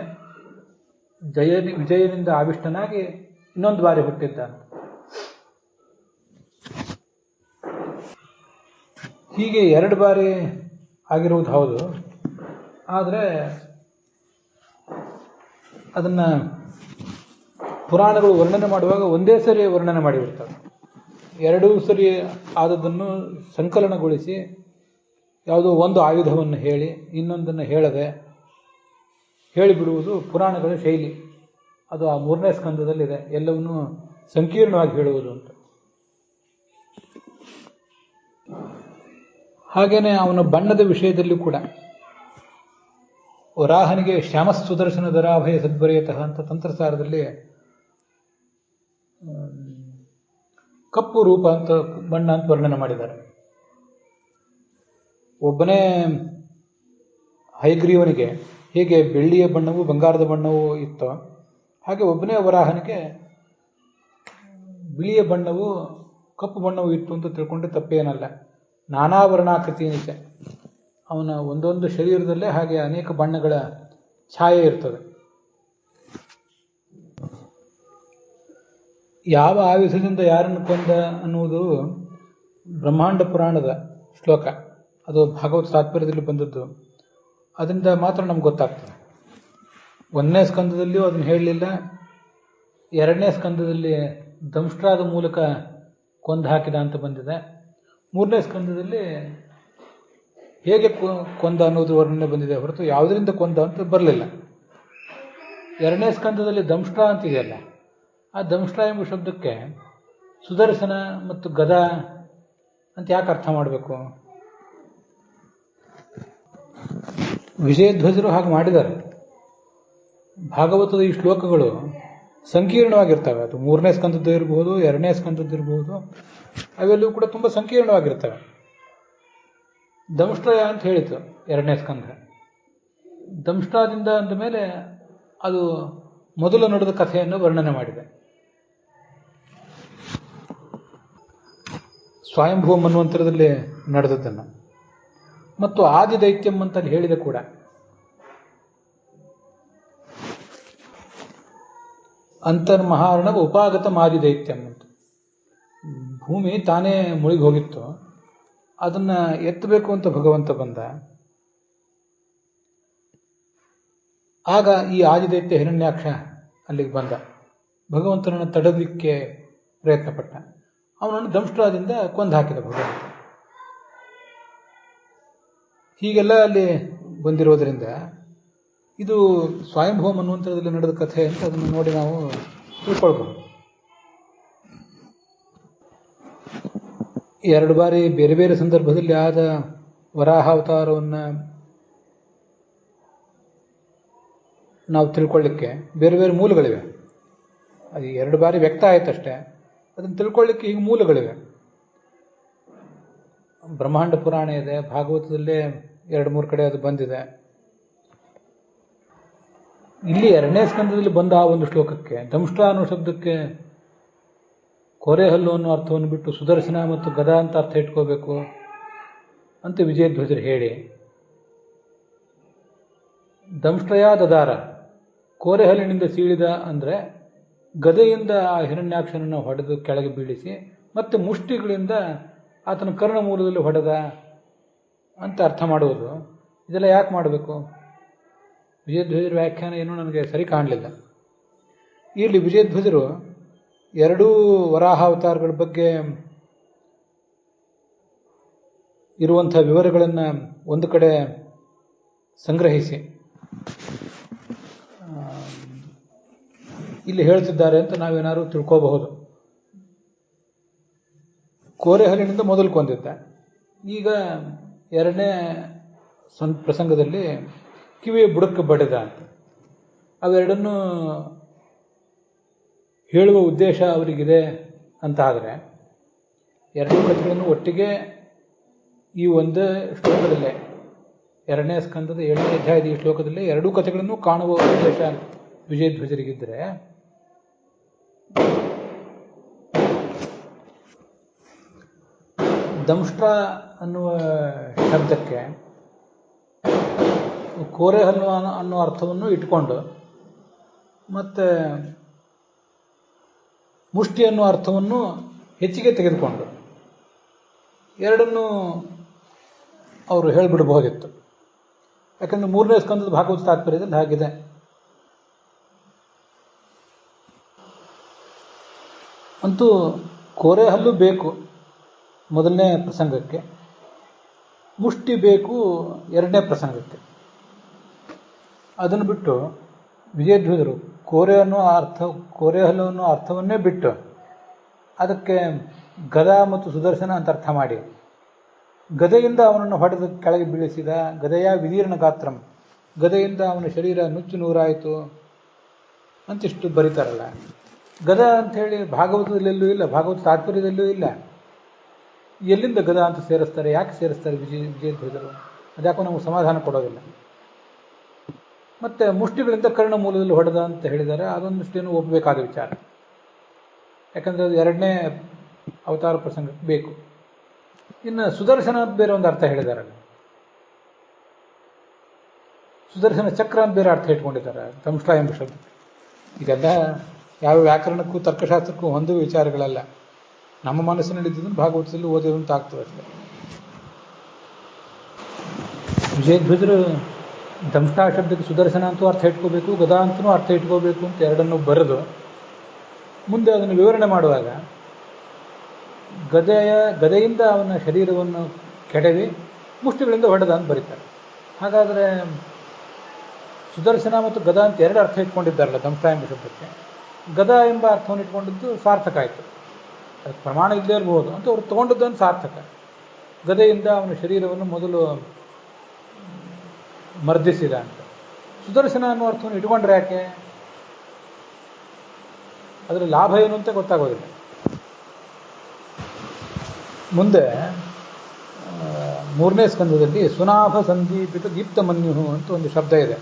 ವಿಜಯನಿಂದ ಆವಿಷ್ಟನಾಗಿ ಇನ್ನೊಂದು ಬಾರಿ ಹುಟ್ಟಿದ್ದ ಅಂತ. ಹೀಗೆ ಎರಡು ಬಾರಿ ಆಗಿರುವುದು ಹೌದು, ಆದರೆ ಅದನ್ನ ಪುರಾಣಗಳು ವರ್ಣನೆ ಮಾಡುವಾಗ ಒಂದೇ ಸರಿ ವರ್ಣನೆ ಮಾಡಿಬಿಡ್ತವೆ. ಎರಡೂ ಸರಿ ಆದದ್ದನ್ನು ಸಂಕಲನಗೊಳಿಸಿ ಯಾವುದೋ ಒಂದು ಆಯುಧವನ್ನು ಹೇಳಿ ಇನ್ನೊಂದನ್ನು ಹೇಳದೆ ಹೇಳಿಬಿಡುವುದು ಪುರಾಣಗಳ ಶೈಲಿ. ಅದು ಆ 3ನೇ ಸ್ಕಂದದಲ್ಲಿದೆ, ಎಲ್ಲವನ್ನೂ ಸಂಕೀರ್ಣವಾಗಿ ಹೇಳುವುದು ಅಂತ. ಹಾಗೇನೆ ಅವನ ಬಣ್ಣದ ವಿಷಯದಲ್ಲೂ ಕೂಡ ವರಾಹನಿಗೆ ಶ್ಯಾಮ ಸುದರ್ಶನ ದರಾಭಯ ಸದ್ಭರೇತಃ ಅಂತ ತಂತ್ರಸಾರದಲ್ಲಿ ಕಪ್ಪು ರೂಪ ಅಂತ ಬಣ್ಣ ಅಂತ ವರ್ಣನೆ ಮಾಡಿದ್ದಾರೆ. ಒಬ್ಬನೇ ಹಯಗ್ರೀವನಿಗೆ ಹೇಗೆ ಬೆಳ್ಳಿಯ ಬಣ್ಣವು ಬಂಗಾರದ ಬಣ್ಣವೂ ಇತ್ತೋ ಹಾಗೆ ಒಬ್ಬನೇ ವರಾಹನಿಗೆ ಬಿಳಿಯ ಬಣ್ಣವು ಕಪ್ಪು ಬಣ್ಣವೂ ಇತ್ತು ಅಂತ ತಿಳ್ಕೊಂಡ್ರೆ ತಪ್ಪೇನಲ್ಲ. ನಾನಾ ವರ್ಣಾಕೃತಿ ನಿಜ, ಅವನ ಒಂದೊಂದು ಶರೀರದಲ್ಲೇ ಹಾಗೆ ಅನೇಕ ಬಣ್ಣಗಳ ಛಾಯೆ ಇರ್ತದೆ. ಯಾವ ಆಯುಧದಿಂದ ಯಾರನ್ನು ಕೊಂದ ಅನ್ನುವುದು ಬ್ರಹ್ಮಾಂಡ ಪುರಾಣದ ಶ್ಲೋಕ, ಅದು ಭಾಗವತ ತಾತ್ಪರ್ಯದಲ್ಲಿ ಬಂದದ್ದು. ಅದರಿಂದ ಮಾತ್ರ ನಮ್ಗೆ ಗೊತ್ತಾಗ್ತದೆ. 1ನೇ ಸ್ಕಂದದಲ್ಲಿಯೂ ಅದನ್ನು ಹೇಳಲಿಲ್ಲ, 2ನೇ ಸ್ಕಂದದಲ್ಲಿ ದಂಷ್ಟ್ರಾದ ಮೂಲಕ ಕೊಂದು ಹಾಕಿದ ಅಂತ ಬಂದಿದೆ, 3ನೇ ಸ್ಕಂದದಲ್ಲಿ ಹೇಗೆ ಕೊಂದ ಅನ್ನೋದು ವರ್ಣನೆ ಬಂದಿದೆ ಹೊರತು ಯಾವುದರಿಂದ ಕೊಂದ ಅಂತ ಬರಲಿಲ್ಲ. 2ನೇ ಸ್ಕಂದದಲ್ಲಿ ದಂಷ್ಟ್ರ ಅಂತಿದೆಯಲ್ಲ, ಆ ದಂಷ್ಟ್ರ ಎಂಬ ಶಬ್ದಕ್ಕೆ ಸುದರ್ಶನ ಮತ್ತು ಗದಾ ಅಂತ ಯಾಕೆ ಅರ್ಥ ಮಾಡಬೇಕು? ವಿಜಯಧ್ವಜರು ಹಾಗೆ ಮಾಡಿದ್ದಾರೆ. ಭಾಗವತದ ಈ ಶ್ಲೋಕಗಳು ಸಂಕೀರ್ಣವಾಗಿರ್ತವೆ. ಅದು 3ನೇ ಸ್ಕಂದದ್ದು ಇರಬಹುದು, 2ನೇ ಸ್ಕಂದದ್ದು ಇರಬಹುದು, ಅವೆಲ್ಲವೂ ಕೂಡ ತುಂಬ ಸಂಕೀರ್ಣವಾಗಿರ್ತವೆ. ದಂಷ್ಟ್ರಯ ಅಂತ ಹೇಳಿತು 2ನೇ ಸ್ಕಂದ. ದಂಷ್ಟ್ರಾದಿಂದ ಅಂದ ಮೇಲೆ ಅದು ಮೊದಲು ನಡೆದ ಕಥೆಯನ್ನು ವರ್ಣನೆ ಮಾಡಿದೆ. ಸ್ವಯಂಭೂ ಮನ್ವಂತರದಲ್ಲಿ ನಡೆದದ್ದನ್ನು. ಮತ್ತು ಆದಿದೈತ್ಯಂ ಅಂತ ಹೇಳಿದೆ ಕೂಡ. ಅಂತರ್ಮಹಾರ್ಣವ ಉಪಾಗತಂ ಆದಿದೈತ್ಯಂ ಅಂತ. ಭೂಮಿ ತಾನೇ ಮುಳುಗಿ ಹೋಗಿತ್ತು, ಅದನ್ನ ಎತ್ತಬೇಕು ಅಂತ ಭಗವಂತ ಬಂದ. ಆಗ ಈ ಆದಿದೈತ್ಯ ಹಿರಣ್ಯಾಕ್ಷ ಅಲ್ಲಿಗೆ ಬಂದ. ಭಗವಂತನನ್ನು ತಡಲಿಕ್ಕೆ ಪ್ರಯತ್ನ ಪಟ್ಟ. ಅವನನ್ನು ದಂಷ್ಟ್ರಾದಿಂದ ಕೊಂದು ಹಾಕಿದ ಭಗವಂತ. ಹೀಗೆಲ್ಲ ಅಲ್ಲಿ ಬಂದಿರೋದ್ರಿಂದ ಇದು ಸ್ವಯಂಭವ ಮನ್ವಂತರದಲ್ಲಿ ನಡೆದ ಕಥೆ ಅಂತ ಅದನ್ನು ನೋಡಿ ನಾವು ತಿಳ್ಕೊಳ್ಬಹುದು. 2 ಬಾರಿ ಬೇರೆ ಬೇರೆ ಸಂದರ್ಭದಲ್ಲಿ ಆದ ವರಾಹ ಅವತಾರವನ್ನು ನಾವು ತಿಳ್ಕೊಳ್ಳಿಕ್ಕೆ ಬೇರೆ ಬೇರೆ ಮೂಲಗಳಿವೆ. ಅದು 2 ಬಾರಿ ವ್ಯಕ್ತ ಆಯ್ತಷ್ಟೇ, ಅದನ್ನು ತಿಳ್ಕೊಳ್ಳಿಕ್ಕೆ ಈಗ ಮೂಲಗಳಿವೆ. ಬ್ರಹ್ಮಾಂಡ ಪುರಾಣ ಇದೆ, ಭಾಗವತದಲ್ಲೇ 2-3 ಕಡೆ ಅದು ಬಂದಿದೆ. ಇಲ್ಲಿ 2ನೇ ಸ್ಕಂದದಲ್ಲಿ ಬಂದ ಆ ಒಂದು ಶ್ಲೋಕಕ್ಕೆ ದಂಷ್ಟ್ರ ಅನ್ನೋ ಶಬ್ದಕ್ಕೆ ಕೋರೆಹಲ್ಲು ಅನ್ನೋ ಅರ್ಥವನ್ನು ಬಿಟ್ಟು ಸುದರ್ಶನ ಮತ್ತು ಗದಾ ಅಂತ ಅರ್ಥ ಇಟ್ಕೋಬೇಕು ಅಂತ ವಿಜಯಧ್ವಜರು ಹೇಳಿ, ದಂಷ್ಟ್ರಯ ದದಾರ, ಕೋರೆಹಲ್ಲಿನಿಂದ ಸೀಳಿದ ಅಂದರೆ ಗದೆಯಿಂದ ಆ ಹಿರಣ್ಯಾಕ್ಷನನ್ನು ಹೊಡೆದು ಕೆಳಗೆ ಬೀಳಿಸಿ ಮತ್ತೆ ಮುಷ್ಟಿಗಳಿಂದ ಆತನ ಕರ್ಣಮೂಲದಲ್ಲಿ ಹೊಡೆದ ಅಂತ ಅರ್ಥ ಮಾಡುವುದು. ಇದೆಲ್ಲ ಯಾಕೆ ಮಾಡಬೇಕು? ವಿಜಯಧ್ವಜರ ವ್ಯಾಖ್ಯಾನ ಏನೂ ನನಗೆ ಸರಿ ಕಾಣಲಿಲ್ಲ. ಇಲ್ಲಿ ವಿಜಯಧ್ವಜರು 2 ವರಾಹಾವತಾರಗಳ ಬಗ್ಗೆ ಇರುವಂಥ ವಿವರಗಳನ್ನು ಒಂದು ಕಡೆ ಸಂಗ್ರಹಿಸಿ ಇಲ್ಲಿ ಹೇಳ್ತಿದ್ದಾರೆ ಅಂತ ನಾವೇನಾದ್ರು ತಿಳ್ಕೋಬಹುದು. ಕೋರೆಹಲ್ಲಿನಿಂದ ಮೊದಲು ಕೊಂದಿದ್ದ, ಈಗ 2ನೇ ಪ್ರಸಂಗದಲ್ಲಿ ಕಿವಿಯ ಬುಡಕ್ಕೆ ಬಡಿದ ಅಂತ. ಅವೆರಡನ್ನು ಹೇಳುವ ಉದ್ದೇಶ ಅವರಿಗಿದೆ ಅಂತ ಆದರೆ 2 ಕಥೆಗಳನ್ನು ಒಟ್ಟಿಗೆ ಈ ಒಂದು ಶ್ಲೋಕದಲ್ಲೇ 2ನೇ ಸ್ಕಂದದ 7ನೇ ಅಧ್ಯಾಯದ ಈ ಶ್ಲೋಕದಲ್ಲೇ 2 ಕಥೆಗಳನ್ನು ಕಾಣುವ ಉದ್ದೇಶ ವಿಜಯಧ್ವಜರಿಗಿದ್ದರೆ ದಂಷ್ಟ್ರ ಅನ್ನುವ ಶಬ್ದಕ್ಕೆ ಕೋರೆಹಲ್ಲು ಅನ್ನೋ ಅರ್ಥವನ್ನು ಇಟ್ಕೊಂಡು ಮತ್ತೆ ಮುಷ್ಟಿ ಅನ್ನೋ ಅರ್ಥವನ್ನು ಹೆಚ್ಚಿಗೆ ತೆಗೆದುಕೊಂಡು 2ನ್ನು ಅವರು ಹೇಳಿಬಿಡಬಹುದಿತ್ತು. ಯಾಕಂದ್ರೆ 3ನೇ ಸ್ಕಂದದ ಭಾಗವತ ತಾತ್ಪರ್ಯದಲ್ಲಿ ಹಾಗಿದೆ. ಅಂತೂ ಕೋರೆಹಲ್ಲು ಬೇಕು ಮೊದಲನೇ ಪ್ರಸಂಗಕ್ಕೆ, ಮುಷ್ಟಿ ಬೇಕು 2ನೇ ಪ್ರಸಂಗಕ್ಕೆ. ಅದನ್ನು ಬಿಟ್ಟು ವಿಜಯಧ್ವಜರು ಕೋರೆಹಲ್ಲು ಅನ್ನೋ ಅರ್ಥವನ್ನೇ ಬಿಟ್ಟು ಅದಕ್ಕೆ ಗದಾ ಮತ್ತು ಸುದರ್ಶನ ಅಂತ ಅರ್ಥ ಮಾಡಿ, ಗದೆಯಿಂದ ಅವನನ್ನು ಹೊಡೆದು ಕೆಳಗೆ ಬೀಳಿಸಿದ, ಗದೆಯ ವಿದೀರ್ಣ ಗಾತ್ರಂ, ಗದೆಯಿಂದ ಅವನ ಶರೀರ ನುಚ್ಚು ನೂರಾಯಿತು ಅಂತಿಷ್ಟು ಬರೀತಾರಲ್ಲ. ಗದಾ ಅಂಥೇಳಿ ಭಾಗವತದಲ್ಲೆಲ್ಲೂ ಇಲ್ಲ, ಭಾಗವತ ತಾತ್ಪರ್ಯದಲ್ಲೂ ಇಲ್ಲ. ಎಲ್ಲಿಂದ ಗದಾ ಅಂತ ಸೇರಿಸ್ತಾರೆ? ಯಾಕೆ ಸೇರಿಸ್ತಾರೆ ವಿಜಯಧ್ವಜರು? ಅದ್ಯಾಕೋ ನಮಗೆ ಸಮಾಧಾನ ಕೊಡೋದಿಲ್ಲ. ಮತ್ತೆ ಮುಷ್ಟಿಗಳಿಂದ ಕರ್ಣ ಮೂಲದಲ್ಲಿ ಹೊಡೆದ ಅಂತ ಹೇಳಿದ್ದಾರೆ, ಅದೊಂದಷ್ಟೇನು ಒಪ್ಪಬೇಕಾದ ವಿಚಾರ. ಯಾಕಂದರೆ ಅದು 2ನೇ ಅವತಾರ ಪ್ರಸಂಗಕ್ಕೆ ಬೇಕು. ಇನ್ನು ಸುದರ್ಶನ ಅಂತ ಬೇರೆ ಒಂದು ಅರ್ಥ ಹೇಳಿದಾರಲ್ಲ, ಸುದರ್ಶನ ಚಕ್ರ ಅಂತ ಬೇರೆ ಅರ್ಥ ಇಟ್ಕೊಂಡಿದ್ದಾರೆ ದಂಷ್ಟ್ರ ಎಂಬ ಶಬ್ದ. ಇದೆಲ್ಲ ಯಾವ ವ್ಯಾಕರಣಕ್ಕೂ ತರ್ಕಶಾಸ್ತ್ರಕ್ಕೂ ಹೊಂದುವ ವಿಚಾರಗಳಲ್ಲ. ನಮ್ಮ ಮನಸ್ಸಿನಲ್ಲಿ ಇದ್ದುದನ್ನು ಭಾಗವತದಲ್ಲಿ ಓದಿದಂತ ಆಗ್ತದೆ ಅಷ್ಟೇ. ವಿಜಯಧ್ವಜರು ದಂಷ್ಟ್ರ ಶಬ್ದಕ್ಕೆ ಸುದರ್ಶನ ಅಂತೂ ಅರ್ಥ ಇಟ್ಕೋಬೇಕು, ಗದಾ ಅಂತನೂ ಅರ್ಥ ಇಟ್ಕೋಬೇಕು ಅಂತ 2ನ್ನು ಬರೆದು ಮುಂದೆ ಅದನ್ನು ವಿವರಣೆ ಮಾಡುವಾಗ ಗದೆಯಿಂದ ಅವನ ಶರೀರವನ್ನು ಕೆಡವಿ ಮುಷ್ಟಿಗಳಿಂದ ಹೊಡೆದ ಅಂತ ಬರೀತಾರೆ. ಹಾಗಾದರೆ ಸುದರ್ಶನ ಮತ್ತು ಗದಾ ಅಂತ 2 ಅರ್ಥ ಇಟ್ಕೊಂಡಿದ್ದಾರಲ್ಲ ದಂಷ್ಟ್ರ ಎಂಬ ಶಬ್ದಕ್ಕೆ, ಗದಾ ಎಂಬ ಅರ್ಥವನ್ನು ಇಟ್ಕೊಂಡಿದ್ದು ಸಾರ್ಥಕ ಆಯಿತು. ಅದಕ್ಕೆ ಪ್ರಮಾಣ ಇಲ್ಲದೇ ಇರಬಹುದು ಅಂತ ಅವ್ರು ತೊಗೊಂಡದ್ದನ್ನು ಸಾರ್ಥಕ. ಗದೆಯಿಂದ ಅವನ ಶರೀರವನ್ನು ಮೊದಲು ಮರ್ದಿಸಿದ ಅಂತ. ಸುದರ್ಶನ ಅನ್ನೋ ಅರ್ಥವನ್ನು ಇಟ್ಕೊಂಡ್ರೆ ಯಾಕೆ? ಅದರ ಲಾಭ ಏನು ಅಂತ ಗೊತ್ತಾಗೋದಿಲ್ಲ. ಮುಂದೆ 3ನೇ ಸ್ಕಂದದಲ್ಲಿ ಸುನಾಭ ಸಂದೀಪಿತ ದೀಪ್ತ ಮನ್ಯು ಅಂತ ಒಂದು ಶಬ್ದ ಇದೆ.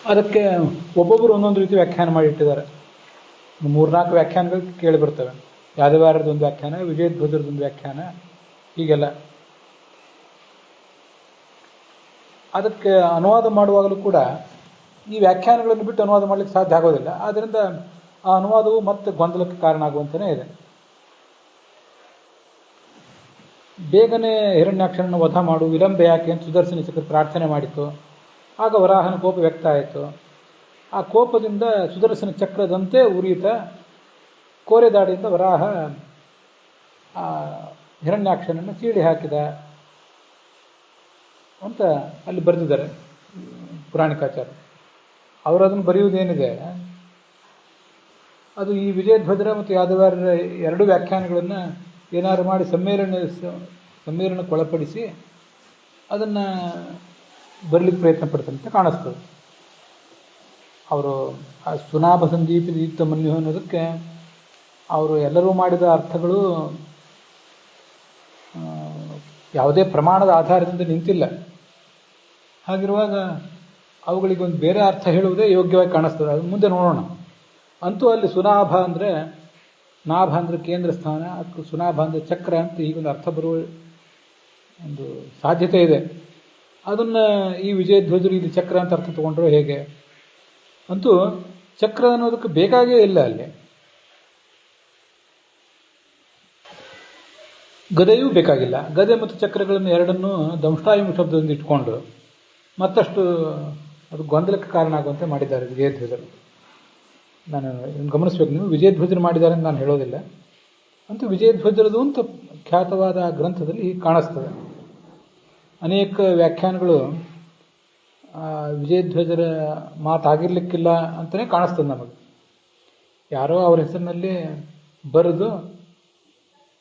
ಅದಕ್ಕೆ ಒಬ್ಬೊಬ್ಬರು ಒಂದೊಂದು ರೀತಿ ವ್ಯಾಖ್ಯಾನ ಮಾಡಿಟ್ಟಿದ್ದಾರೆ. 3-4 ವ್ಯಾಖ್ಯಾನಗಳು ಕೇಳಿ ಬರ್ತವೆ. ಯಾದವಾರದೊಂದು ವ್ಯಾಖ್ಯಾನ, ವಿಜಯಧ್ವಜರದೊಂದು ವ್ಯಾಖ್ಯಾನ, ಹೀಗೆಲ್ಲ. ಅದಕ್ಕೆ ಅನುವಾದ ಮಾಡುವಾಗಲೂ ಕೂಡ ಈ ವ್ಯಾಖ್ಯಾನಗಳನ್ನು ಬಿಟ್ಟು ಅನುವಾದ ಮಾಡಲಿಕ್ಕೆ ಸಾಧ್ಯ ಆಗೋದಿಲ್ಲ. ಆದ್ದರಿಂದ ಆ ಅನುವಾದವು ಮತ್ತೆ ಗೊಂದಲಕ್ಕೆ ಕಾರಣ ಆಗುವಂತಲೇ ಇದೆ. ಬೇಗನೆ ಹಿರಣ್ಯಾಕ್ಷರನ್ನು ವಧ ಮಾಡು, ವಿಳಂಬ ಯಾಕೆ ಅಂತ ಸುದರ್ಶನ ಚಕ್ರ ಪ್ರಾರ್ಥನೆ ಮಾಡಿತು. ಆಗ ವರಾಹನ ಕೋಪ ವ್ಯಕ್ತ ಆಯಿತು. ಆ ಕೋಪದಿಂದ ಸುದರ್ಶನ ಚಕ್ರದಂತೆ ಉರಿಯಿತ ಕೋರೆದಾಡಿಯಿಂದ ವರಾಹ ಆ ಹಿರಣ್ಯಾಕ್ಷರನ್ನು ಸೀಳಿ ಹಾಕಿದ ಅಂತ ಅಲ್ಲಿ ಬರೆದಿದ್ದಾರೆ ಪುರಾಣಿಕಾಚಾರ. ಅವರು ಅದನ್ನು ಬರೆಯುವುದೇನಿದೆ, ಅದು ಈ ವಿಜಯಧ್ವಜರ ಮತ್ತು ಯಾದವಾರರ ಎರಡು ವ್ಯಾಖ್ಯಾನಗಳನ್ನು ಏನಾದ್ರು ಮಾಡಿ ಸಮ್ಮೇಳನಕ್ಕೊಳಪಡಿಸಿ ಅದನ್ನು ಬರಲಿಕ್ಕೆ ಪ್ರಯತ್ನ ಪಡ್ತಂತೆ ಕಾಣಿಸ್ತದೆ. ಅವರು ಆ ಸುನಾಭ ಸಂದೀಪ ಮನ್ಯು ಅನ್ನೋದಕ್ಕೆ ಅವರು ಎಲ್ಲರೂ ಮಾಡಿದ ಅರ್ಥಗಳು ಯಾವುದೇ ಪ್ರಮಾಣದ ಆಧಾರದಿಂದ ನಿಂತಿಲ್ಲ. ಹಾಗಿರುವಾಗ ಅವುಗಳಿಗೊಂದು ಬೇರೆ ಅರ್ಥ ಹೇಳುವುದೇ ಯೋಗ್ಯವಾಗಿ ಕಾಣಿಸ್ತದೆ. ಅದು ಮುಂದೆ ನೋಡೋಣ. ಅಂತೂ ಅಲ್ಲಿ ಸುನಾಭ ಅಂದರೆ, ನಾಭ ಅಂದರೆ ಕೇಂದ್ರ ಸ್ಥಾನ, ಅದಕ್ಕೆ ಸುನಾಭ ಅಂದರೆ ಚಕ್ರ ಅಂತ ಹೀಗೊಂದು ಅರ್ಥ ಬರುವ ಒಂದು ಸಾಧ್ಯತೆ ಇದೆ. ಅದನ್ನು ಈ ವಿಜಯಧ್ವಜರು ಇಲ್ಲಿ ಚಕ್ರ ಅಂತ ಅರ್ಥ ತಗೊಂಡ್ರು ಹೇಗೆ? ಅಂತೂ ಚಕ್ರ ಅನ್ನೋದಕ್ಕೆ ಬೇಕಾಗೇ ಇಲ್ಲ ಅಲ್ಲಿ. ಗದೆಯೂ ಬೇಕಾಗಿಲ್ಲ. ಗದೆ ಮತ್ತು ಚಕ್ರಗಳನ್ನು ಎರಡನ್ನೂ ದಂಷ್ಟಾಯುಮ ಶಬ್ದದಿಂದ ಇಟ್ಕೊಂಡು ಮತ್ತಷ್ಟು ಅದು ಗೊಂದಲಕ್ಕೆ ಕಾರಣ ಆಗುವಂತೆ ಮಾಡಿದ್ದಾರೆ ವಿಜಯಧ್ವಜರು. ನಾನು ಗಮನಿಸ್ಬೇಕು, ನೀವು ವಿಜಯಧ್ವಜರು ಮಾಡಿದ್ದಾರೆ ಅಂತ ನಾನು ಹೇಳೋದಿಲ್ಲ. ಅಂತೂ ವಿಜಯಧ್ವಜರದು ಅಂತ ಖ್ಯಾತವಾದ ಗ್ರಂಥದಲ್ಲಿ ಹೀಗೆ ಕಾಣಿಸ್ತದೆ. ಅನೇಕ ವ್ಯಾಖ್ಯಾನಗಳು ವಿಜಯಧ್ವಜರ ಮಾತಾಗಿರ್ಲಿಕ್ಕಿಲ್ಲ ಅಂತಲೇ ಕಾಣಿಸ್ತದೆ ನಮಗೆ. ಯಾರೋ ಅವರ ಹೆಸರಿನಲ್ಲಿ ಬರೆದು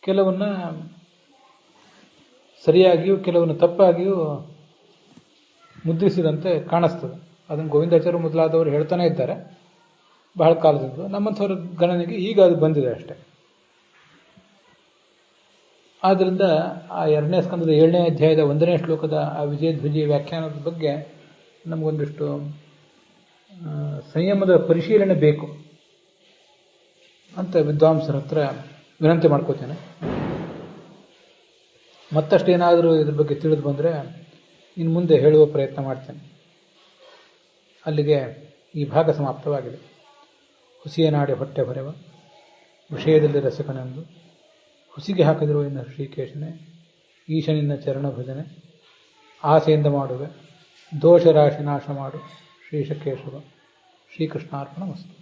ಕೆಲವನ್ನ ಸರಿಯಾಗಿಯೂ ಕೆಲವನ್ನು ತಪ್ಪಾಗಿಯೂ ಮುದ್ರಿಸಿದಂತೆ ಕಾಣಿಸ್ತದೆ. ಅದನ್ನು ಗೋವಿಂದಾಚಾರ್ಯ ಮೊದಲಾದವರು ಹೇಳ್ತಾನೆ ಇದ್ದಾರೆ ಬಹಳ ಕಾಲದಿಂದ. ನಮ್ಮಂಥವ್ರ ಗಣನೆಗೆ ಈಗ ಅದು ಬಂದಿದೆ ಅಷ್ಟೆ. ಆದ್ದರಿಂದ ಆ 2ನೇ ಸ್ಕಂದದ 7ನೇ ಅಧ್ಯಾಯದ 1ನೇ ಶ್ಲೋಕದ ಆ ವಿಜಯಧ್ವಜಿಯ ವ್ಯಾಖ್ಯಾನದ ಬಗ್ಗೆ ನಮಗೊಂದಿಷ್ಟು ಸಂಯಮದ ಪರಿಶೀಲನೆ ಬೇಕು ಅಂತ ವಿದ್ವಾಂಸರ ಹತ್ರ ವಿನಂತಿ ಮಾಡ್ಕೋತೇನೆ. ಮತ್ತಷ್ಟೇನಾದರೂ ಇದ್ರ ಬಗ್ಗೆ ತಿಳಿದು ಬಂದರೆ ಇನ್ನು ಮುಂದೆ ಹೇಳುವ ಪ್ರಯತ್ನ ಮಾಡ್ತೇನೆ. ಅಲ್ಲಿಗೆ ಈ ಭಾಗ ಸಮಾಪ್ತವಾಗಿದೆ. ಹುಸಿಯ ನಾಡಿ ಹೊಟ್ಟೆ ಹೊರೆವ, ವಿಷಯದಲ್ಲಿ ರಸಿಕನೆಂದು ಹುಸಿಗೆ ಹಾಕದಿರುವ ಇನ್ನು ಶ್ರೀಕೇಶನೇ, ಈಶನಿನ್ನ ಚರಣ ಭಜನೆ ಆಸೆಯಿಂದ ಮಾಡುವೆ, ದೋಷ ರಾಶಿ ನಾಶ ಮಾಡು ಶ್ರೀಶಕೇಶವ. ಶ್ರೀಕೃಷ್ಣಾರ್ಪಣ ಮಸ್ತು.